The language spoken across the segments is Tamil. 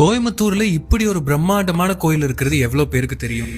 கோயம்புத்தூர்ல இப்படி ஒரு பிரம்மாண்டமான கோயில் இருக்கிறது எவ்வளவு பேருக்கு தெரியும்?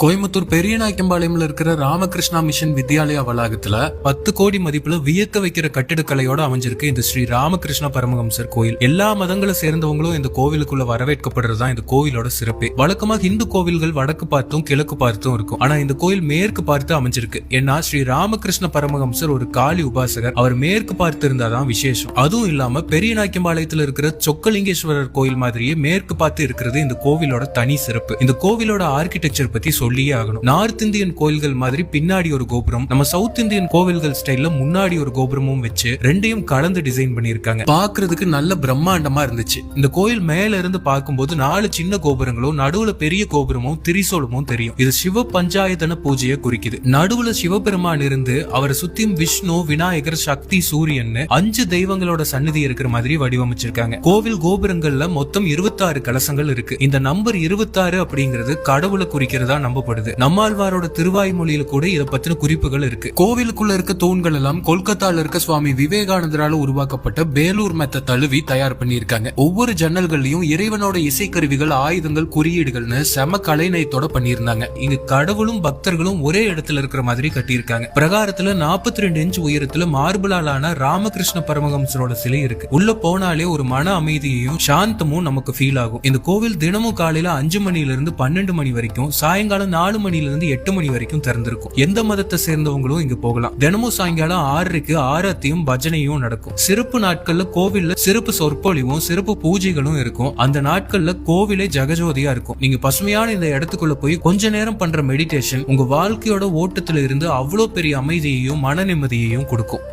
கோயம்புத்தூர் பெரியநாயக்கம்பாளையம்ல இருக்கிற ராமகிருஷ்ணா மிஷன் வித்யாலயா வளாகத்துல 10 கோடி மதிப்புல வியக்க வைக்கிற கட்டிடக்கலையோட அமைஞ்சிருக்கு இந்த ஸ்ரீ ராமகிருஷ்ண பரமஹம்சர் கோயில். எல்லா மதங்களை சேர்ந்தவங்களும் இந்த கோவிலுக்குள்ள வரவேற்கப்படுறதுதான் இந்த கோவிலோட சிறப்பு. வழக்கமா இந்து கோவில்கள் வடக்கு பார்த்தும் கிழக்கு பார்த்தும் இருக்கும். ஆனா இந்த கோயில் மேற்கு பார்த்து அமைஞ்சிருக்கு. ஏன்னா ஸ்ரீ ராமகிருஷ்ண பரமஹம்சர் ஒரு காளி உபாசகர். அவர் மேற்கு பார்த்து இருந்தாதான் விசேஷம். அதுவும் இல்லாம பெரியநாயக்கம்பாளையத்துல இருக்கிற சொக்கலிங்கேஸ்வரர் கோயில் மாதிரியே மேற்கு பார்த்து இருக்கிறது இந்த கோவிலோட தனி சிறப்பு. இந்த கோவிலோட ஆர்கிடெக்சர் பத்தி சொல்லியே ஆகணும். நார்த் இந்தியன் கோயில்கள் மாதிரி பின்னாடி ஒரு கோபுரம், நம்ம சவுத் இந்தியன் கோவில்கள் ஸ்டைல்ல முன்னாடி ஒரு கோபுரமும் வச்சு ரெண்டையும் கலந்து டிசைன் பண்ணிருக்காங்க. பாக்குறதுக்கு நல்ல பிரம்மாண்டமா இருந்துச்சு. இந்த கோயில் மேல இருந்து பார்க்கும்போது 4 சின்ன கோபுரங்களும் நடுவுல பெரிய கோபுரமும் திரிசூலமும் தெரியும். இது சிவ பஞ்சாயத்தன பூஜையை குறிக்குது. நடுவுல சிவபெருமான் இருந்து அவரை சுத்தியும் விஷ்ணு, விநாயகர், சக்தி, சூரியன் 5 தெய்வங்களோட சன்னதி இருக்கிற மாதிரி வடிவமைச்சிருக்காங்க. கோவில் கோபுரங்கள்ல மொத்தம் 26 கலசங்கள் இருக்கு. இந்த நம்பர் 26 அப்படிங்கிறது கடவுளை குறிக்கிறதா நம்பப்படுது. நம்மாழ்வாரோட திருவாய்மொழியில கூட இத பத்தின குறிப்புகள் இருக்கு. கோவிலுக்குள்ள இருக்க தூண்கள் எல்லாம் கொல்கத்தால இருக்க சுவாமி விவேகானந்தரால உருவாக்கப்பட்ட பேலூர் மெத்த தழுவி தயார் பண்ணிருக்காங்க. ஒவ்வொரு ஜன்னல்கள்லயும் இறைவனோட இசைக்கருவிகள், ஆயுதங்கள், குறியீடுகள்னு செம கலைநயத்தோட பண்ணியிருந்தாங்க. இங்க கடவுளும் பக்தர்களும் ஒரே இடத்துல இருக்கிற மாதிரி கட்டியிருக்காங்க. பிரகாரத்துல 42 இன்ச் உயரத்துல மார்பிளாலான ராமகிருஷ்ண பரமஹம்சரோட சிலை இருக்கு. உள்ள போனாலே ஒரு மன அமைதியையும் சாந்தமும் நமக்கு ஃபீல் ஆகும். இந்த கோவில் தினமும் காலையில 5 மணில இருந்து 12 மணி வரைக்கும், சாயங்காலம் 4 மணில இருந்து 8 மணி வரைக்கும் திறந்திருக்கும். எந்த மதத்தை சேர்ந்தவங்களும் இங்க போகலாம். தினமும் சாயங்காலம் 6க்கு ஆரத்தியும் பஜனையும் நடக்கும். சிறப்பு நாட்கள்ல கோவில்ல சிறப்பு சொற்பொழிவும் சிறப்பு பூஜைகளும் இருக்கும். அந்த நாட்கள்ல கோவிலே ஜகஜோதியா இருக்கும். நீங்க பசுமையான இந்த இடத்துக்குள்ள போய் கொஞ்ச நேரம் பண்ற மெடிடேஷன் உங்க வாழ்க்கையோட ஓட்டத்துல இருந்து அவ்வளவு பெரிய அமைதியையும் மன நிம்மதியையும் கொடுக்கும்.